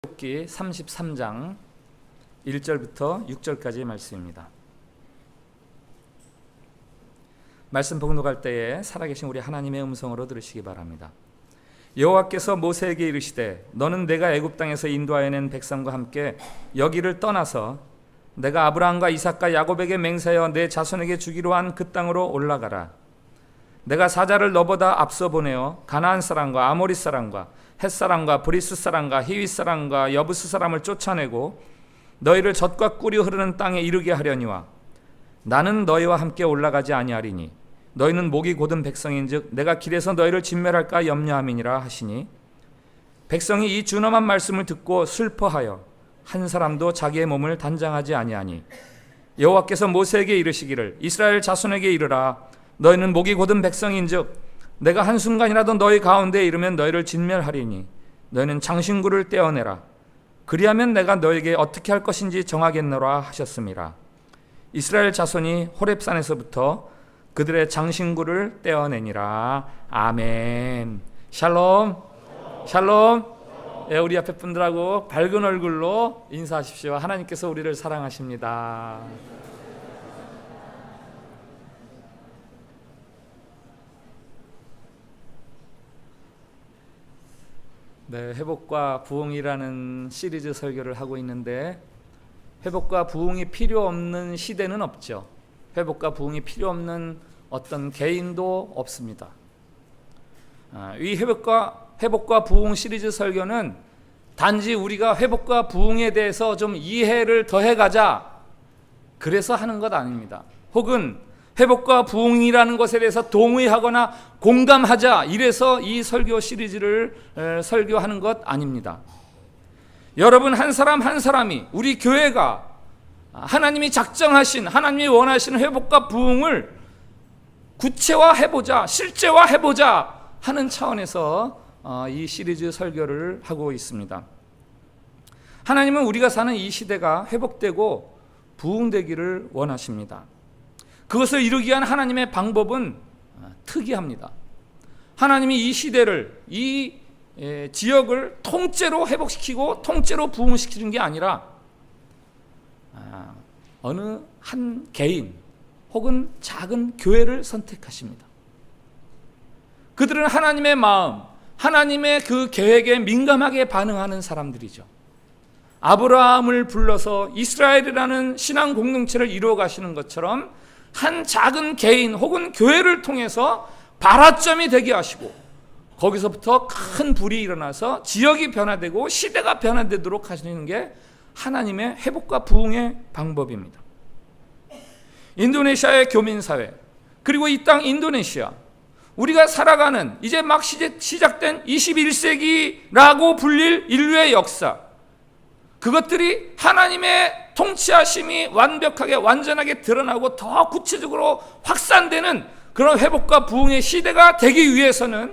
기 33장 1절부터 6절까지의 말씀입니다. 말씀 봉독할 때에 살아계신 우리 하나님의 음성으로 들으시기 바랍니다. 여호와께서 모세에게 이르시되 너는 내가 애굽 땅에서 인도하여 낸 백성과 함께 여기를 떠나서 내가 아브라함과 이삭과 야곱에게 맹세하여 내 자손에게 주기로 한 그 땅으로 올라가라. 내가 사자를 너보다 앞서 보내어 가나안 사람과 아모리 사람과 헷 사람과 브리스 사람과 히윗 사람과 여부스 사람을 쫓아내고 너희를 젖과 꿀이 흐르는 땅에 이르게 하려니와 나는 너희와 함께 올라가지 아니하리니 너희는 목이 곧은 백성인즉 내가 길에서 너희를 진멸할까 염려함이니라 하시니 백성이 이 준엄한 말씀을 듣고 슬퍼하여 한 사람도 자기의 몸을 단장하지 아니하니 여호와께서 모세에게 이르시기를 이스라엘 자손에게 이르라 너희는 목이 곧은 백성인즉 내가 한순간이라도 너희 가운데에 이르면 너희를 진멸하리니 너희는 장신구를 떼어내라. 그리하면 내가 너희에게 어떻게 할 것인지 정하겠노라 하셨습니다. 이스라엘 자손이 호렙산에서부터 그들의 장신구를 떼어내니라. 아멘. 샬롬. 샬롬. 우리 앞에 분들하고 밝은 얼굴로 인사하십시오. 하나님께서 우리를 사랑하십니다. 네, 회복과 부흥이라는 시리즈 설교를 하고 있는데 회복과 부흥이 필요 없는 시대는 없죠. 회복과 부흥이 필요 없는 어떤 개인도 없습니다. 이 회복과 부흥 시리즈 설교는 단지 우리가 회복과 부흥에 대해서 좀 이해를 더해가자 그래서 하는 것 아닙니다. 혹은 회복과 부흥이라는 것에 대해서 동의하거나 공감하자 이래서 이 설교 시리즈를 설교하는 것 아닙니다. 여러분 한 사람 한 사람이 우리 교회가 하나님이 작정하신 하나님이 원하시는 회복과 부흥을 구체화해보자 실제화해보자 하는 차원에서 이 시리즈 설교를 하고 있습니다. 하나님은 우리가 사는 이 시대가 회복되고 부흥되기를 원하십니다. 그것을 이루기 위한 하나님의 방법은 특이합니다. 하나님이 이 시대를 이 지역을 통째로 회복시키고 통째로 부흥시키는 게 아니라 어느 한 개인 혹은 작은 교회를 선택하십니다. 그들은 하나님의 마음, 하나님의 그 계획에 민감하게 반응하는 사람들이죠. 아브라함을 불러서 이스라엘이라는 신앙 공동체를 이루어 가시는 것처럼 한 작은 개인 혹은 교회를 통해서 발화점이 되게 하시고 거기서부터 큰 불이 일어나서 지역이 변화되고 시대가 변화되도록 하시는 게 하나님의 회복과 부흥의 방법입니다. 인도네시아의 교민사회 그리고 이 땅 인도네시아 우리가 살아가는 이제 막 시작된 21세기라고 불릴 인류의 역사 그것들이 하나님의 통치하심이 완벽하게 완전하게 드러나고 더 구체적으로 확산되는 그런 회복과 부흥의 시대가 되기 위해서는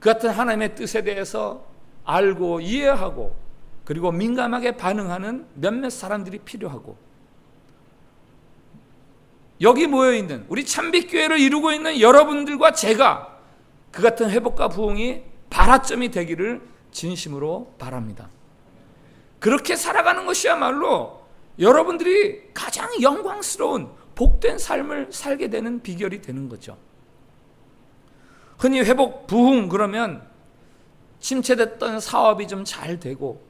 그 같은 하나님의 뜻에 대해서 알고 이해하고 그리고 민감하게 반응하는 몇몇 사람들이 필요하고 여기 모여있는 우리 참빛교회를 이루고 있는 여러분들과 제가 그 같은 회복과 부흥이 발화점이 되기를 진심으로 바랍니다. 그렇게 살아가는 것이야말로 여러분들이 가장 영광스러운 복된 삶을 살게 되는 비결이 되는 거죠. 흔히 회복, 부흥 그러면 침체됐던 사업이 좀 잘 되고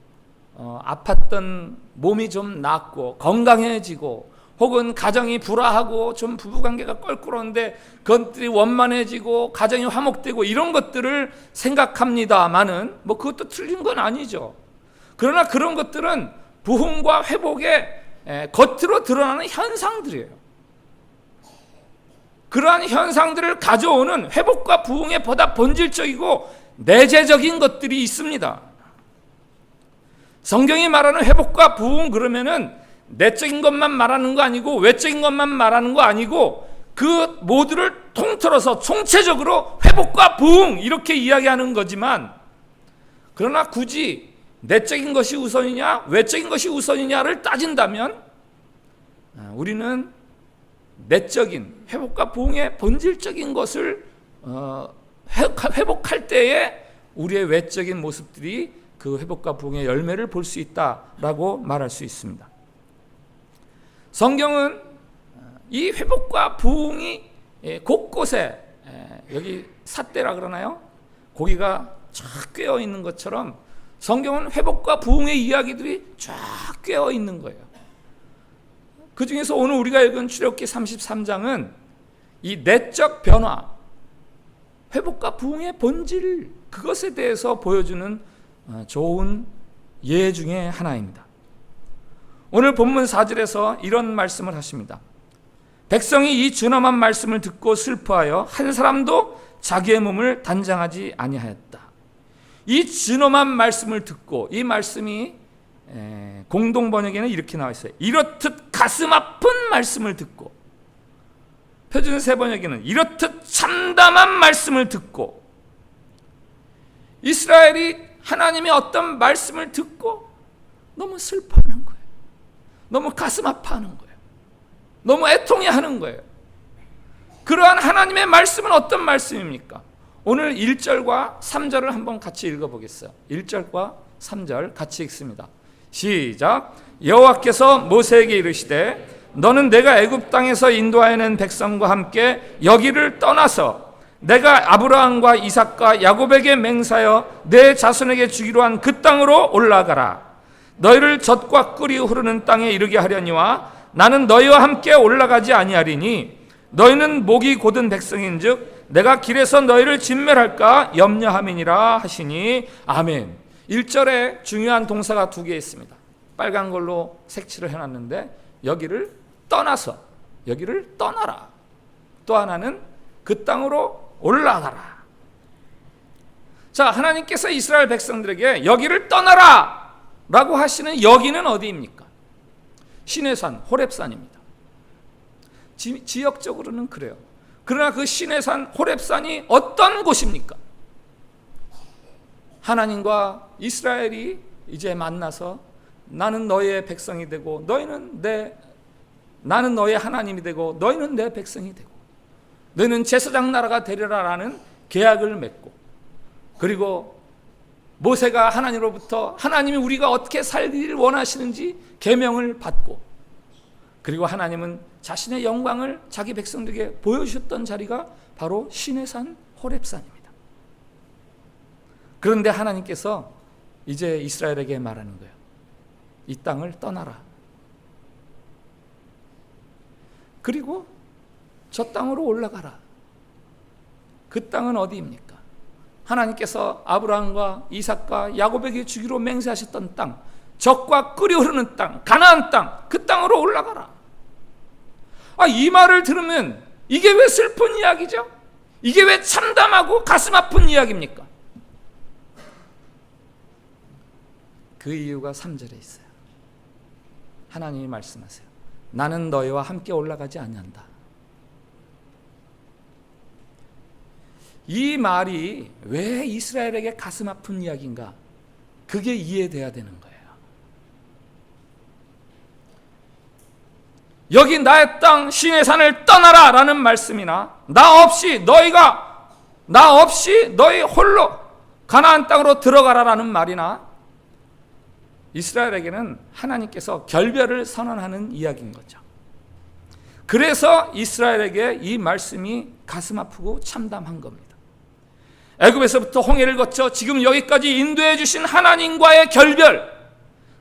아팠던 몸이 좀 낫고 건강해지고 혹은 가정이 불화하고 좀 부부관계가 껄끄러운데 그것들이 원만해지고 가정이 화목되고 이런 것들을 생각합니다마는 뭐 그것도 틀린 건 아니죠. 그러나 그런 것들은 부흥과 회복의 겉으로 드러나는 현상들이에요. 그러한 현상들을 가져오는 회복과 부흥의 보다 본질적이고 내재적인 것들이 있습니다. 성경이 말하는 회복과 부흥 그러면은 내적인 것만 말하는 거 아니고 외적인 것만 말하는 거 아니고 그 모두를 통틀어서 총체적으로 회복과 부흥 이렇게 이야기하는 거지만 그러나 굳이 내적인 것이 우선이냐 외적인 것이 우선이냐를 따진다면 우리는 내적인 회복과 부흥의 본질적인 것을 회복할 때에 우리의 외적인 모습들이 그 회복과 부흥의 열매를 볼 수 있다라고 말할 수 있습니다. 성경은 이 회복과 부흥이 곳곳에, 여기 삿대라 그러나요? 고기가 쫙 꿰어 있는 것처럼 성경은 회복과 부흥의 이야기들이 쫙 꿰어 있는 거예요. 그 중에서 오늘 우리가 읽은 출애굽기 33장은 이 내적 변화, 회복과 부흥의 본질, 그것에 대해서 보여주는 좋은 예 중에 하나입니다. 오늘 본문 4절에서 이런 말씀을 하십니다. 백성이 이 준엄한 말씀을 듣고 슬퍼하여 한 사람도 자기의 몸을 단장하지 아니하였다. 이 준엄한 말씀을 듣고, 이 말씀이 공동 번역에는 이렇게 나와 있어요. 이렇듯 가슴 아픈 말씀을 듣고, 표준 세 번역에는 이렇듯 참담한 말씀을 듣고, 이스라엘이 하나님의 어떤 말씀을 듣고 너무 슬퍼하는 거예요. 너무 가슴 아파하는 거예요. 너무 애통해하는 거예요. 그러한 하나님의 말씀은 어떤 말씀입니까? 오늘 1절과 3절을 한번 같이 읽어보겠어요. 1절과 3절 같이 읽습니다. 시작. 여호와께서 모세에게 이르시되 너는 내가 애굽 땅에서 인도하여낸 백성과 함께 여기를 떠나서 내가 아브라함과 이삭과 야곱에게 맹세하여 내 자손에게 주기로 한 그 땅으로 올라가라. 너희를 젖과 꿀이 흐르는 땅에 이르게 하려니와 나는 너희와 함께 올라가지 아니하리니 너희는 목이 곧은 백성인즉 내가 길에서 너희를 진멸할까 염려함이니라 하시니 아멘. 1절에 중요한 동사가 두 개 있습니다. 빨간 걸로 색칠을 해놨는데 여기를 떠나서, 여기를 떠나라. 또 하나는 그 땅으로 올라가라. 자, 하나님께서 이스라엘 백성들에게 여기를 떠나라 라고 하시는 여기는 어디입니까? 시내산, 호렙산입니다. 지역적으로는 그래요. 그러나 그 시내산, 호렙산이 어떤 곳입니까? 하나님과 이스라엘이 이제 만나서 나는 너희의 백성이 되고 나는 너희의 하나님이 되고 너희는 내 백성이 되고 너희는 제사장 나라가 되리라라는 계약을 맺고, 그리고 모세가 하나님으로부터 하나님이 우리가 어떻게 살기를 원하시는지 계명을 받고, 그리고 하나님은 자신의 영광을 자기 백성들에게 보여주셨던 자리가 바로 시내산 호렙산입니다. 그런데 하나님께서 이제 이스라엘에게 말하는 거예요. 이 땅을 떠나라. 그리고 저 땅으로 올라가라. 그 땅은 어디입니까? 하나님께서 아브라함과 이삭과 야곱에게 주기로 맹세하셨던 땅, 젖과 꿀이 흐르는 땅, 가나안 땅, 그 땅으로 올라가라. 이 말을 들으면 이게 왜 슬픈 이야기죠? 이게 왜 참담하고 가슴 아픈 이야기입니까? 그 이유가 3절에 있어요. 하나님이 말씀하세요. 나는 너희와 함께 올라가지 아니한다. 이 말이 왜 이스라엘에게 가슴 아픈 이야기인가? 그게 이해돼야 되는 거예요. 여기 나의 땅 시내산을 떠나라 라는 말씀이나 나 없이 너희 홀로 가나안 땅으로 들어가라 라는 말이나 이스라엘에게는 하나님께서 결별을 선언하는 이야기인 거죠. 그래서 이스라엘에게 이 말씀이 가슴 아프고 참담한 겁니다. 애굽에서부터 홍해를 거쳐 지금 여기까지 인도해 주신 하나님과의 결별,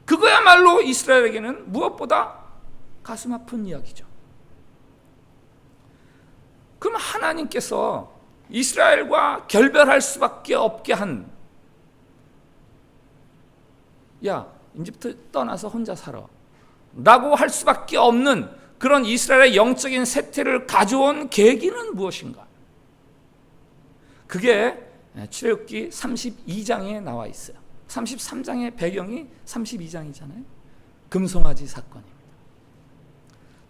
그거야말로 이스라엘에게는 무엇보다 가슴 아픈 이야기죠. 그럼 하나님께서 이스라엘과 결별할 수밖에 없게 한, 야, 이제부터 떠나서 혼자 살아 라고 할 수밖에 없는 그런 이스라엘의 영적인 쇠퇴를 가져온 계기는 무엇인가? 그게 출애굽기 32장에 나와 있어요. 33장의 배경이 32장이잖아요. 금송아지 사건입니다.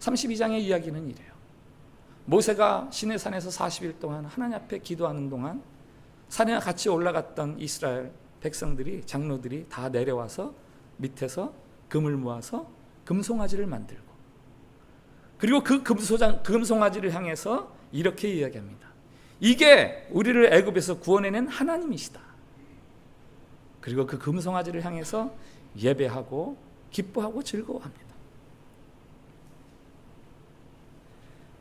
32장의 이야기는 이래요. 모세가 시내산에서 40일 동안 하나님 앞에 기도하는 동안 산에 같이 올라갔던 이스라엘 백성들이, 장로들이 다 내려와서 밑에서 금을 모아서 금송아지를 만들고, 그리고 그 금송아지를 향해서 이렇게 이야기합니다. 이게 우리를 애굽에서 구원해낸 하나님이시다. 그리고 그 금송아지를 향해서 예배하고 기뻐하고 즐거워합니다.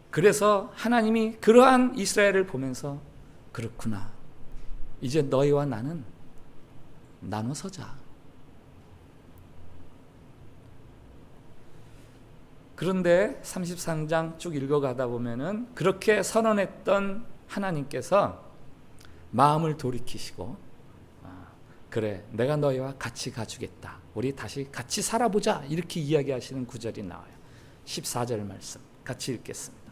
그래서 하나님이 그러한 이스라엘을 보면서 그렇구나, 이제 너희와 나는 나눠 서자. 그런데 33장 쭉 읽어가다 보면은 그렇게 선언했던 하나님께서 마음을 돌이키시고, 그래, 내가 너희와 같이 가주겠다, 우리 다시 같이 살아보자, 이렇게 이야기하시는 구절이 나와요. 14절 말씀 같이 읽겠습니다.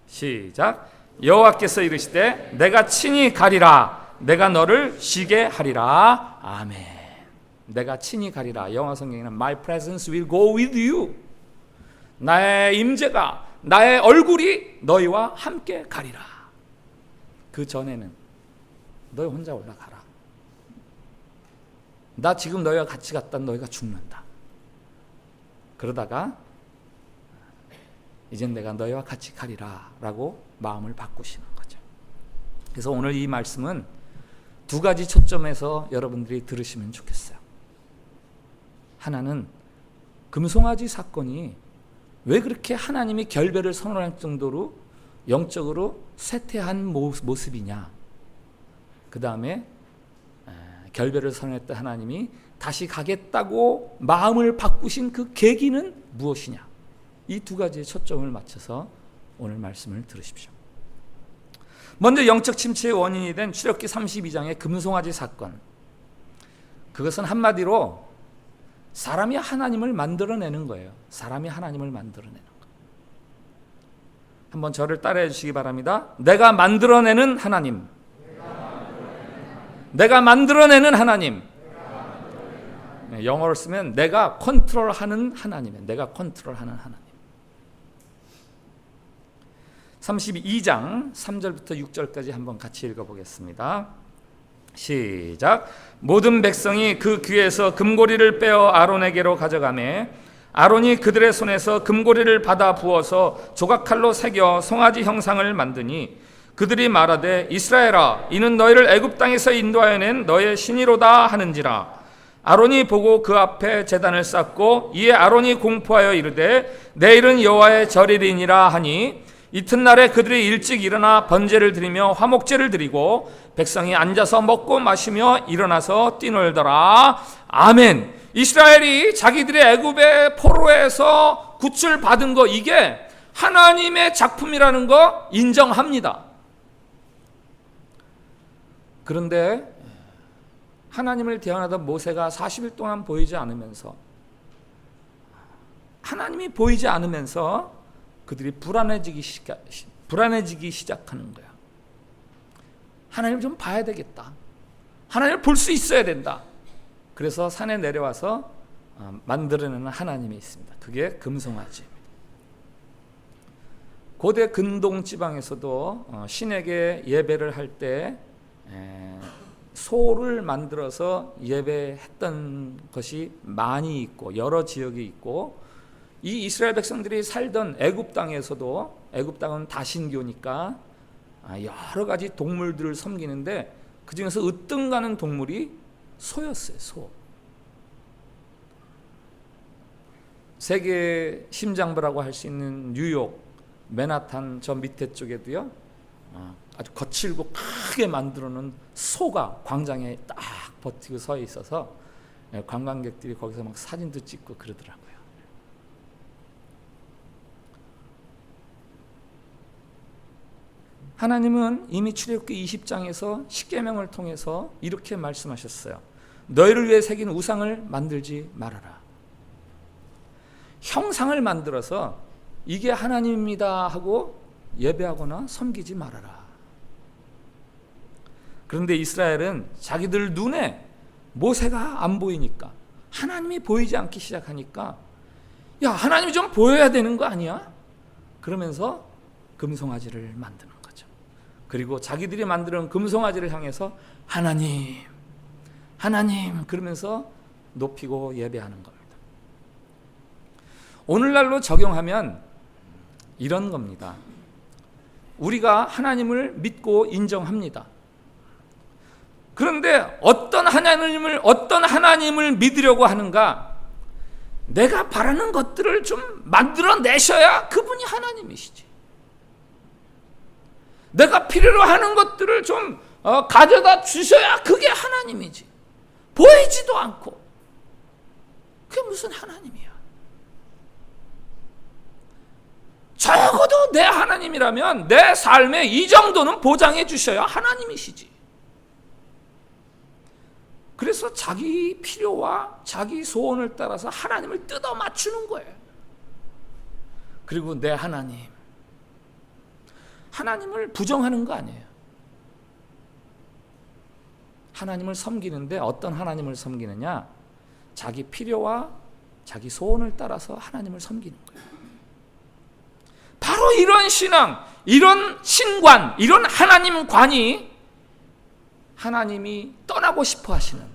시작. 여호와께서 이르시되 내가 친히 가리라, 내가 너를 쉬게 하리라. 아멘. 내가 친히 가리라. 영어 성경에는 My presence will go with you. 나의 임재가, 나의 얼굴이 너희와 함께 가리라. 그 전에는 너희 혼자 올라가라. 나 지금 너희와 같이 갔다 너희가 죽는다. 그러다가 이젠 내가 너희와 같이 가리라 라고 마음을 바꾸시는 거죠. 그래서 오늘 이 말씀은 두 가지 초점에서 여러분들이 들으시면 좋겠어요. 하나는 금송아지 사건이 왜 그렇게 하나님이 결별을 선언할 정도로 영적으로 쇠퇴한 모습이냐. 그 다음에 결별을 선언했던 하나님이 다시 가겠다고 마음을 바꾸신 그 계기는 무엇이냐. 이 두 가지의 초점을 맞춰서 오늘 말씀을 들으십시오. 먼저 영적 침체의 원인이 된 출애굽기 32장의 금송아지 사건. 그것은 한마디로 사람이 하나님을 만들어내는 거예요. 사람이 하나님을 만들어내는 거. 한번 저를 따라해 주시기 바랍니다. 내가 만들어내는 하나님. 내가 만들어내는 하나님. 영어로 쓰면 내가 컨트롤하는 하나님이에요. 내가 컨트롤하는 하나님. 32장 3절부터 6절까지 한번 같이 읽어보겠습니다. 시작. 모든 백성이 그 귀에서 금고리를 빼어 아론에게로 가져가매 아론이 그들의 손에서 금고리를 받아 부어서 조각칼로 새겨 송아지 형상을 만드니 그들이 말하되 이스라엘아, 이는 너희를 애굽 땅에서 인도하여 낸 너의 신이로다 하는지라. 아론이 보고 그 앞에 제단을 쌓고 이에 아론이 공포하여 이르되 내일은 여호와의 절일이니라 하니 이튿날에 그들이 일찍 일어나 번제를 드리며 화목제를 드리고 백성이 앉아서 먹고 마시며 일어나서 뛰놀더라. 아멘. 이스라엘이 자기들의 애굽의 포로에서 구출 받은 거, 이게 하나님의 작품이라는 거 인정합니다. 그런데 하나님을 대항하던 모세가 40일 동안 보이지 않으면서, 하나님이 보이지 않으면서 그들이 불안해지기 시작하는 거야. 하나님을 좀 봐야 되겠다. 하나님을 볼 수 있어야 된다. 그래서 산에 내려와서 만들어내는 하나님이 있습니다. 그게 금송아지입니다. 고대 근동 지방에서도 신에게 예배를 할 때 소를 만들어서 예배했던 것이 많이 있고 여러 지역이 있고, 이 이스라엘 백성들이 살던 애굽 땅에서도, 애굽 땅은 다신교니까 여러 가지 동물들을 섬기는데 그 중에서 으뜸가는 동물이 소였어요. 소. 세계 심장부라고 할 수 있는 뉴욕 맨하탄 저 밑에 쪽에도요, 아주 거칠고 크게 만들어 놓은 소가 광장에 딱 버티고 서 있어서 관광객들이 거기서 막 사진도 찍고 그러더라고요. 하나님은 이미 출애굽기 20장에서 십계명을 통해서 이렇게 말씀하셨어요. 너희를 위해 새긴 우상을 만들지 말아라. 형상을 만들어서 이게 하나님입니다 하고 예배하거나 섬기지 말아라. 그런데 이스라엘은 자기들 눈에 모세가 안 보이니까, 하나님이 보이지 않기 시작하니까, 야, 하나님이 좀 보여야 되는 거 아니야? 그러면서 금송아지를 만드는 거죠. 그리고 자기들이 만드는 금송아지를 향해서 하나님, 하나님 그러면서 높이고 예배하는 겁니다. 오늘날로 적용하면 이런 겁니다. 우리가 하나님을 믿고 인정합니다. 그런데 어떤 하나님을 믿으려고 하는가? 내가 바라는 것들을 좀 만들어내셔야 그분이 하나님이시지. 내가 필요로 하는 것들을 좀 가져다 주셔야 그게 하나님이지. 보이지도 않고 그게 무슨 하나님이야. 적어도 내 하나님이라면 내 삶에 이 정도는 보장해 주셔야 하나님이시지. 그래서 자기 필요와 자기 소원을 따라서 하나님을 뜯어 맞추는 거예요. 그리고 내 하나님을 부정하는 거 아니에요. 하나님을 섬기는데 어떤 하나님을 섬기느냐? 자기 필요와 자기 소원을 따라서 하나님을 섬기는 거예요. 바로 이런 신앙, 이런 신관, 이런 하나님관이 하나님이 떠나고 싶어 하시는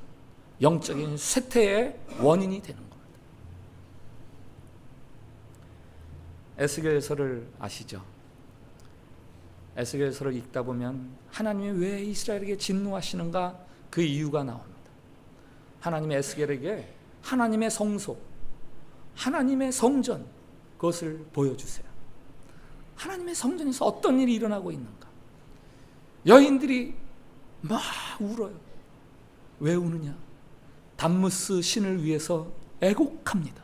영적인 쇠퇴의 원인이 되는 겁니다. 에스겔서를 아시죠? 에스겔서를 읽다 보면 하나님이 왜 이스라엘에게 진노하시는가 그 이유가 나옵니다. 하나님이 에스겔에게 하나님의 성소, 하나님의 성전, 그것을 보여주세요. 하나님의 성전에서 어떤 일이 일어나고 있는가? 여인들이 막 울어요. 왜 우느냐? 담무스 신을 위해서 애곡합니다.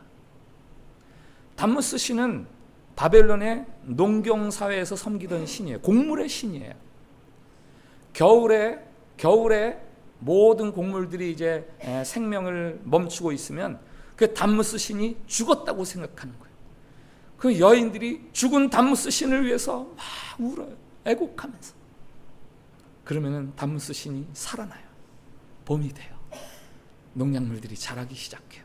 담무스 신은 바벨론의 농경사회에서 섬기던 신이에요. 곡물의 신이에요. 겨울에 모든 곡물들이 이제 생명을 멈추고 있으면 그 담무스 신이 죽었다고 생각하는 거예요. 그 여인들이 죽은 담무스 신을 위해서 막 울어요. 애곡하면서. 그러면은 담무스 신이 살아나요. 봄이 돼요. 농작물들이 자라기 시작해요.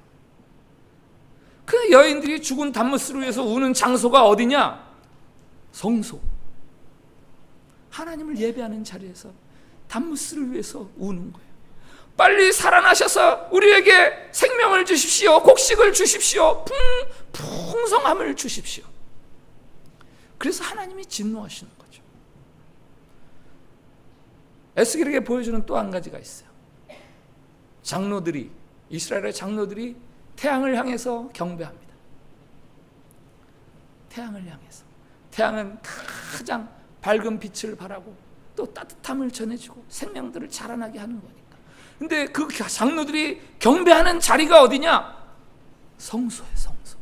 그 여인들이 죽은 담무스를 위해서 우는 장소가 어디냐? 성소. 하나님을 예배하는 자리에서 담무스를 위해서 우는 거예요. 빨리 살아나셔서 우리에게 생명을 주십시오. 곡식을 주십시오. 풍성함을 주십시오. 그래서 하나님이 진노하시는 거죠. 에스겔에게 보여주는 또 한 가지가 있어요. 이스라엘의 장로들이 태양을 향해서 경배합니다. 태양을 향해서. 태양은 가장 밝은 빛을 발하고 또 따뜻함을 전해주고 생명들을 자라나게 하는 거니까. 근데 그 장로들이 경배하는 자리가 어디냐? 성소에 성소.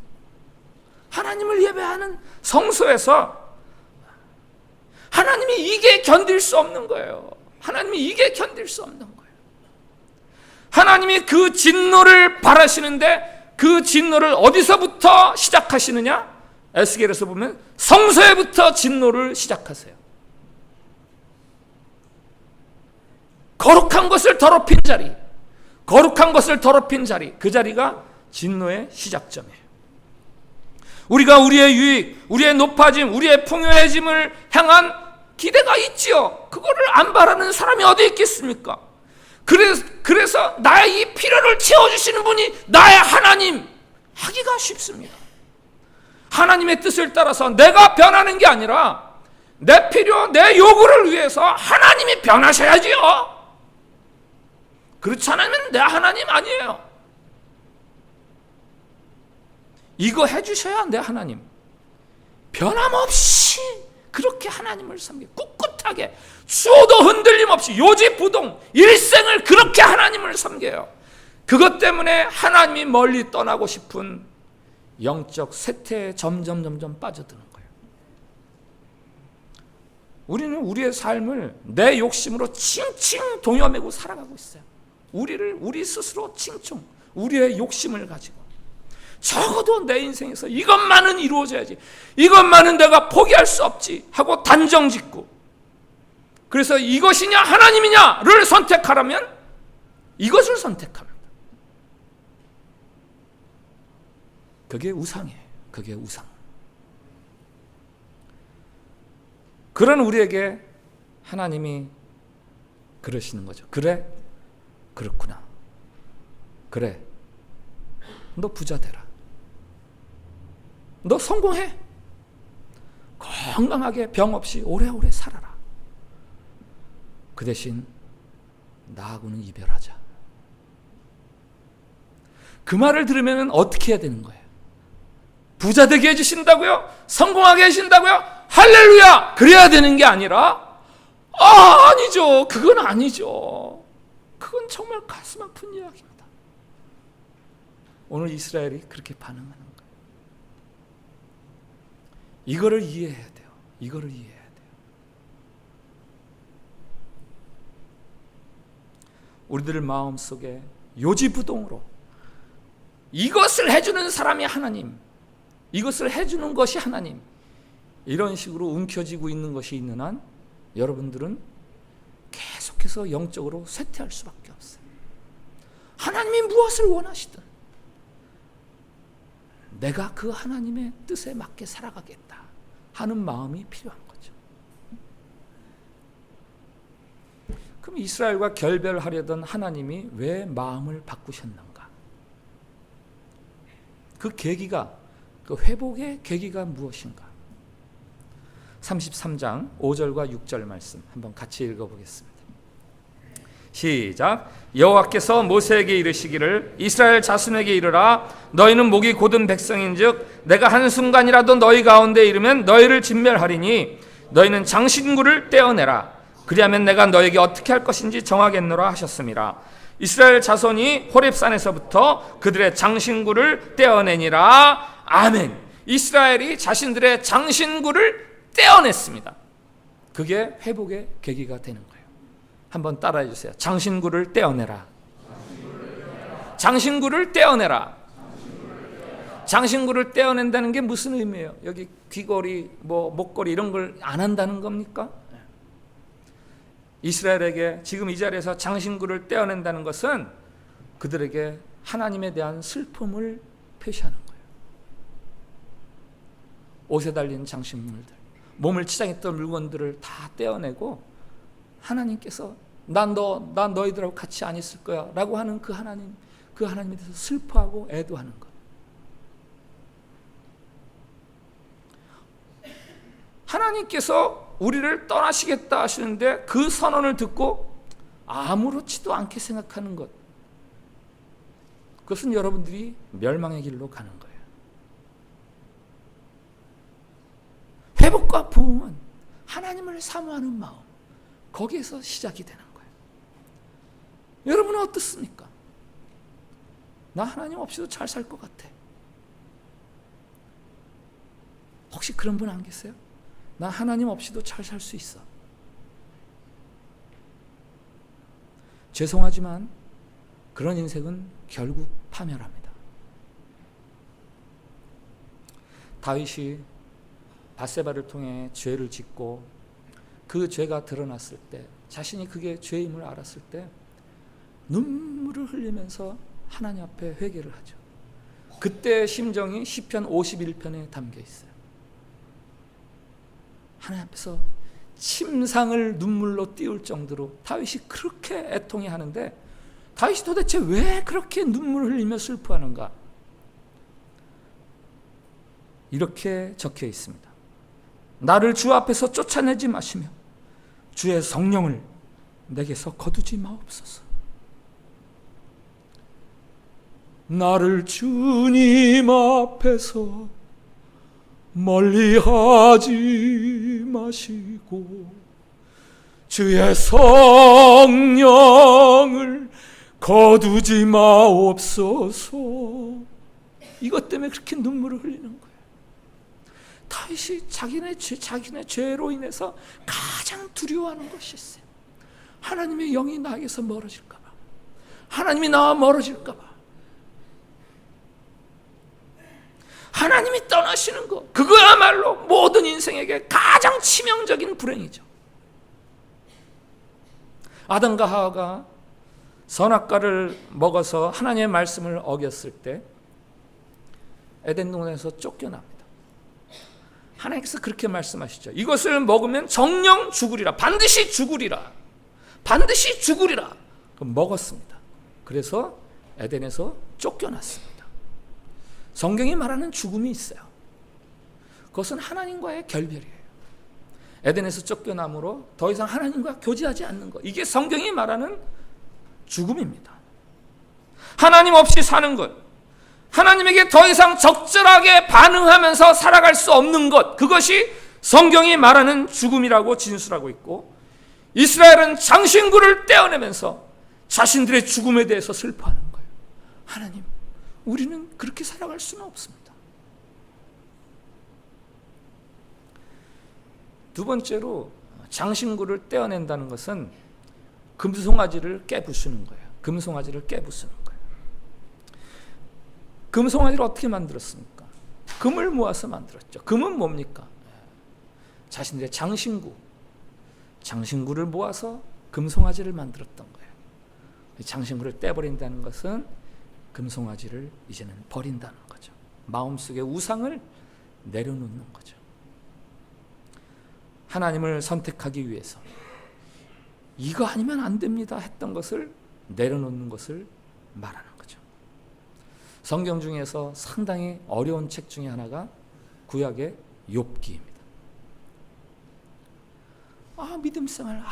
하나님을 예배하는 성소에서 하나님이 이게 견딜 수 없는 거예요. 하나님이 이게 견딜 수 없는 거예요. 하나님이 그 진노를 바라시는데 그 진노를 어디서부터 시작하시느냐? 에스겔에서 보면 성소에부터 진노를 시작하세요. 거룩한 것을 더럽힌 자리, 그 자리가 진노의 시작점이에요. 우리가 우리의 유익, 우리의 높아짐, 우리의 풍요해짐을 향한 기대가 있지요. 그거를 안 바라는 사람이 어디 있겠습니까? 그래서 나의 이 필요를 채워주시는 분이 나의 하나님 하기가 쉽습니다. 하나님의 뜻을 따라서 내가 변하는 게 아니라 내 필요, 내 요구를 위해서 하나님이 변하셔야지요. 그렇지 않으면 내 하나님 아니에요. 이거 해주셔야 내 하나님. 변함없이 그렇게 하나님을 섬겨 꿋꿋하게 수호도 흔들림 없이 요지부동 일생을 그렇게 하나님을 섬겨요. 그것 때문에 하나님이 멀리 떠나고 싶은 영적 쇠퇴에 점점 빠져드는 거예요. 우리는 우리의 삶을 내 욕심으로 칭칭 동여매고 살아가고 있어요. 우리 스스로 칭칭, 우리의 욕심을 가지고 적어도 내 인생에서 이것만은 이루어져야지, 이것만은 내가 포기할 수 없지 하고 단정 짓고, 그래서 이것이냐 하나님이냐를 선택하라면 이것을 선택합니다. 그게 우상이에요. 그게 우상. 그런 우리에게 하나님이 그러시는 거죠. 그래, 그렇구나. 그래, 너 부자 되라. 너 성공해. 건강하게 병 없이 오래오래 살아라. 그 대신 나하고는 이별하자. 그 말을 들으면 어떻게 해야 되는 거예요? 부자 되게 해주신다고요? 성공하게 해주신다고요? 할렐루야! 그래야 되는 게 아니라 아니죠. 그건 아니죠. 그건 정말 가슴 아픈 이야기입니다. 오늘 이스라엘이 그렇게 반응하는 거예요. 이거를 이해해야 돼요. 이거를 이해해야 돼요. 우리들 마음속에 요지부동으로 이것을 해주는 사람이 하나님, 이것을 해주는 것이 하나님, 이런 식으로 움켜쥐고 있는 것이 있는 한 여러분들은 계속해서 영적으로 쇠퇴할 수밖에 없어요. 하나님이 무엇을 원하시든 내가 그 하나님의 뜻에 맞게 살아가겠다 하는 마음이 필요한 거죠. 그럼 이스라엘과 결별하려던 하나님이 왜 마음을 바꾸셨는가? 그 계기가, 그 회복의 계기가 무엇인가? 33장 5절과 6절 말씀 한번 같이 읽어보겠습니다. 시작. 여호와께서 모세에게 이르시기를 이스라엘 자손에게 이르라. 너희는 목이 곧은 백성인즉 내가 한순간이라도 너희 가운데 이르면 너희를 진멸하리니 너희는 장신구를 떼어내라. 그리하면 내가 너에게 어떻게 할 것인지 정하겠노라 하셨습니다. 이스라엘 자손이 호렙산에서부터 그들의 장신구를 떼어내니라. 아멘. 이스라엘이 자신들의 장신구를 떼어냈습니다. 그게 회복의 계기가 되는 거예요. 한번 따라해 주세요. 장신구를 떼어내라. 장신구를 떼어내라. 장신구를 떼어낸다는 게 무슨 의미예요? 여기 귀걸이, 목걸이 이런 걸 안 한다는 겁니까? 이스라엘에게 지금 이 자리에서 장신구를 떼어낸다는 것은 그들에게 하나님에 대한 슬픔을 표시하는 거예요. 옷에 달린 장신물들, 몸을 치장했던 물건들을 다 떼어내고 하나님께서 난 너희들하고 같이 안 있을 거야 라고 하는 그 하나님에 대해서 슬퍼하고 애도하는 것. 하나님께서 우리를 떠나시겠다 하시는데 그 선언을 듣고 아무렇지도 않게 생각하는 것, 그것은 여러분들이 멸망의 길로 가는 거예요. 회복과 부흥은 하나님을 사모하는 마음, 거기에서 시작이 되는 거예요. 여러분은 어떻습니까? 나 하나님 없이도 잘 살 것 같아. 혹시 그런 분 안 계세요? 나 하나님 없이도 잘 살 수 있어. 죄송하지만 그런 인생은 결국 파멸합니다. 다윗이 밧세바를 통해 죄를 짓고 그 죄가 드러났을 때, 자신이 그게 죄임을 알았을 때 눈물을 흘리면서 하나님 앞에 회개를 하죠. 그때 심정이 시편 51편에 담겨 있어요. 하나님 앞에서 침상을 눈물로 띄울 정도로 다윗이 그렇게 애통해 하는데, 다윗이 도대체 왜 그렇게 눈물을 흘리며 슬퍼하는가? 이렇게 적혀 있습니다. 나를 주 앞에서 쫓아내지 마시며 주의 성령을 내게서 거두지 마옵소서. 나를 주님 앞에서 멀리하지 마시고 주의 성령을 거두지 마옵소서. 이것 때문에 그렇게 눈물을 흘리는 거예요. 다윗이 자기네 죄로 인해서 가장 두려워하는 것이 있어요. 하나님의 영이 나에게서 멀어질까 봐, 하나님이 나와 멀어질까 봐, 하나님이 떠나시는 것, 그거야말로 모든 인생에게 가장 치명적인 불행이죠. 아담과 하와가 선악과를 먹어서 하나님의 말씀을 어겼을 때 에덴 동산에서 쫓겨납니다. 하나님께서 그렇게 말씀하시죠. 이것을 먹으면 정녕 죽으리라. 반드시 죽으리라. 반드시 죽으리라. 그럼 먹었습니다. 그래서 에덴에서 쫓겨났습니다. 성경이 말하는 죽음이 있어요. 그것은 하나님과의 결별이에요. 에덴에서 쫓겨남으로 더 이상 하나님과 교제하지 않는 것. 이게 성경이 말하는 죽음입니다. 하나님 없이 사는 것, 하나님에게 더 이상 적절하게 반응하면서 살아갈 수 없는 것, 그것이 성경이 말하는 죽음이라고 진술하고 있고, 이스라엘은 장신구를 떼어내면서 자신들의 죽음에 대해서 슬퍼하는 거예요. 하나님, 우리는 그렇게 살아갈 수는 없습니다. 두 번째로 장신구를 떼어낸다는 것은 금송아지를 깨부수는 거예요. 금송아지를 깨부수는 거예요. 금송아지를 어떻게 만들었습니까? 금을 모아서 만들었죠. 금은 뭡니까? 자신들의 장신구를 모아서 금송아지를 만들었던 거예요. 장신구를 떼버린다는 것은 금송아지를 이제는 버린다는 거죠. 마음속의 우상을 내려놓는 거죠. 하나님을 선택하기 위해서 이거 아니면 안 됩니다 했던 것을 내려놓는 것을 말하는 거죠. 성경 중에서 상당히 어려운 책 중에 하나가 구약의 욥기입니다. 믿음 생활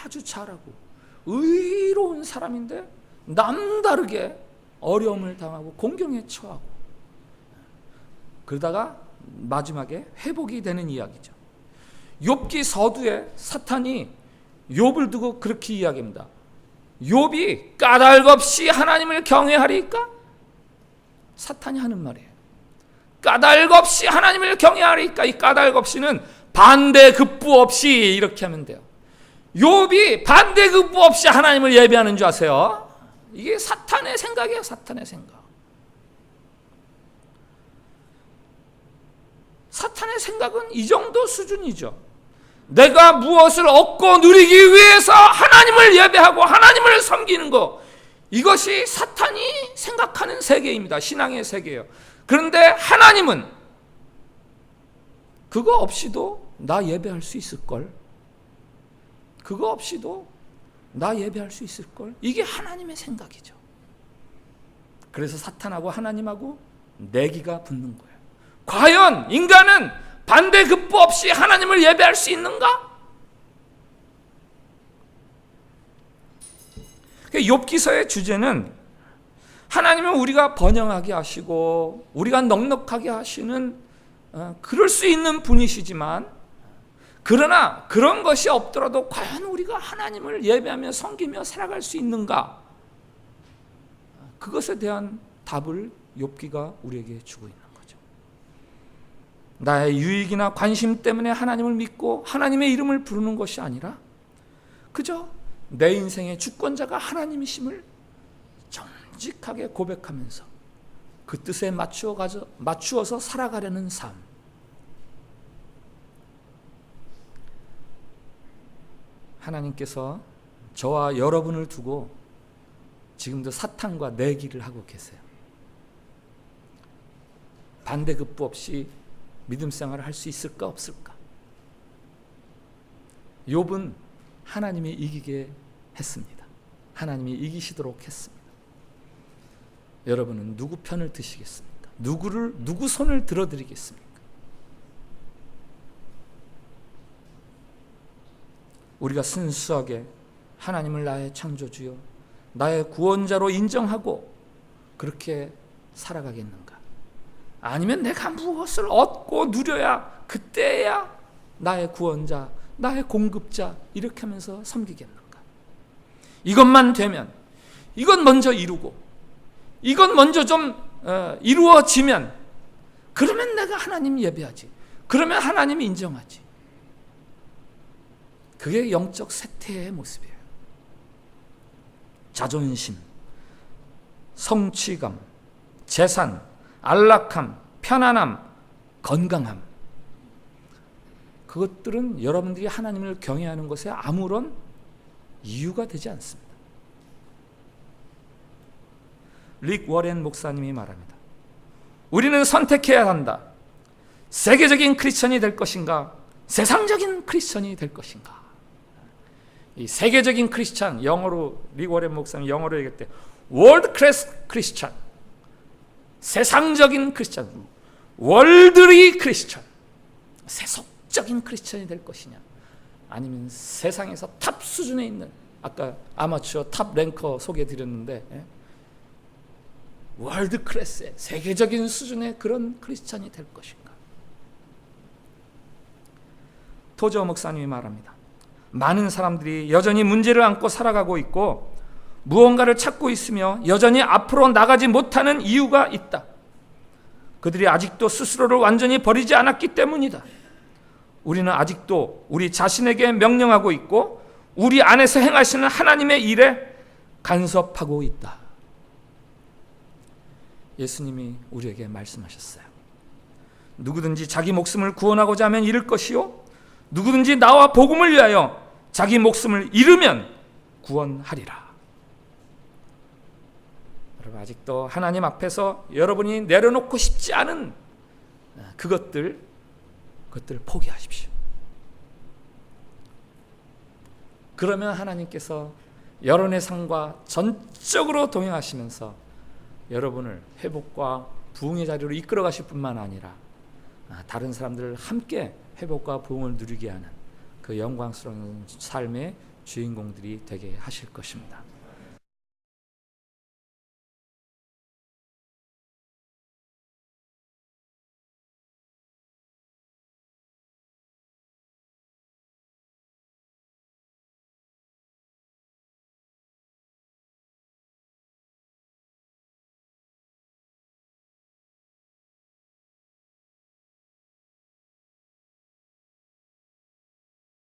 아주 잘하고 의로운 사람인데 남다르게 어려움을 당하고 공경에 처하고, 그러다가 마지막에 회복이 되는 이야기죠. 욥기 서두에 사탄이 욥을 두고 그렇게 이야기합니다. 욥이 까닭없이 하나님을 경외하리까? 사탄이 하는 말이에요. 까닭없이 하나님을 경외하리까? 이 까닭없이는 반대급부 없이 이렇게 하면 돼요. 욥이 반대급부 없이 하나님을 예배하는 줄 아세요? 이게 사탄의 생각이에요. 사탄의 생각. 사탄의 생각은 이 정도 수준이죠. 내가 무엇을 얻고 누리기 위해서 하나님을 예배하고 하나님을 섬기는 것, 이것이 사탄이 생각하는 세계입니다. 신앙의 세계예요. 그런데 하나님은 그거 없이도 나 예배할 수 있을걸? 그거 없이도 나 예배할 수 있을걸? 이게 하나님의 생각이죠. 그래서 사탄하고 하나님하고 내기가 붙는 거예요. 과연 인간은 반대급부 없이 하나님을 예배할 수 있는가? 욥기서의 주제는 하나님은 우리가 번영하게 하시고 우리가 넉넉하게 하시는 그럴 수 있는 분이시지만, 그러나 그런 것이 없더라도 과연 우리가 하나님을 예배하며 섬기며 살아갈 수 있는가? 그것에 대한 답을 욥기가 우리에게 주고 있는 거죠. 나의 유익이나 관심 때문에 하나님을 믿고 하나님의 이름을 부르는 것이 아니라 그저 내 인생의 주권자가 하나님이심을 정직하게 고백하면서 그 뜻에 맞추어서 살아가려는 삶. 하나님께서 저와 여러분을 두고 지금도 사탄과 내기를 하고 계세요. 반대급부 없이 믿음 생활을 할 수 있을까 없을까? 욥은 하나님이 이기게 했습니다. 하나님이 이기시도록 했습니다. 여러분은 누구 편을 드시겠습니까? 누구 손을 들어드리겠습니까? 우리가 순수하게 하나님을 나의 창조주요, 나의 구원자로 인정하고 그렇게 살아가겠는가? 아니면 내가 무엇을 얻고 누려야 그때야 나의 구원자, 나의 공급자 이렇게 하면서 섬기겠는가? 이것만 되면, 이것 먼저 이루고 이것 먼저 좀 이루어지면, 그러면 내가 하나님 예배하지, 그러면 하나님 인정하지. 그게 영적 쇠퇴의 모습이에요. 자존심, 성취감, 재산, 안락함, 편안함, 건강함, 그것들은 여러분들이 하나님을 경외하는 것에 아무런 이유가 되지 않습니다. 릭 워렌 목사님이 말합니다. 우리는 선택해야 한다. 세계적인 크리스천이 될 것인가, 세상적인 크리스천이 될 것인가. 이 세계적인 크리스천, 영어로 릭 워렌 목사님 영어로 얘기할 때 월드 클래스 크리스천, 세상적인 크리스천, 월드리 크리스천, 세속적인 크리스천이 될 것이냐, 아니면 세상에서 탑 수준에 있는 아까 아마추어 탑 랭커 소개해드렸는데 월드 클래스의 세계적인 수준의 그런 크리스찬이 될 것인가? 토저 목사님이 말합니다. 많은 사람들이 여전히 문제를 안고 살아가고 있고 무언가를 찾고 있으며 여전히 앞으로 나가지 못하는 이유가 있다. 그들이 아직도 스스로를 완전히 버리지 않았기 때문이다. 우리는 아직도 우리 자신에게 명령하고 있고 우리 안에서 행하시는 하나님의 일에 간섭하고 있다. 예수님이 우리에게 말씀하셨어요. 누구든지 자기 목숨을 구원하고자 하면 잃을 것이요 누구든지 나와 복음을 위하여 자기 목숨을 잃으면 구원하리라. 여러분, 아직도 하나님 앞에서 여러분이 내려놓고 싶지 않은 그것들 포기하십시오. 그러면 하나님께서 여러분의 삶과 전적으로 동행하시면서 여러분을 회복과 부흥의 자리로 이끌어 가실 뿐만 아니라 다른 사람들을 함께 회복과 부흥을 누리게 하는 그 영광스러운 삶의 주인공들이 되게 하실 것입니다.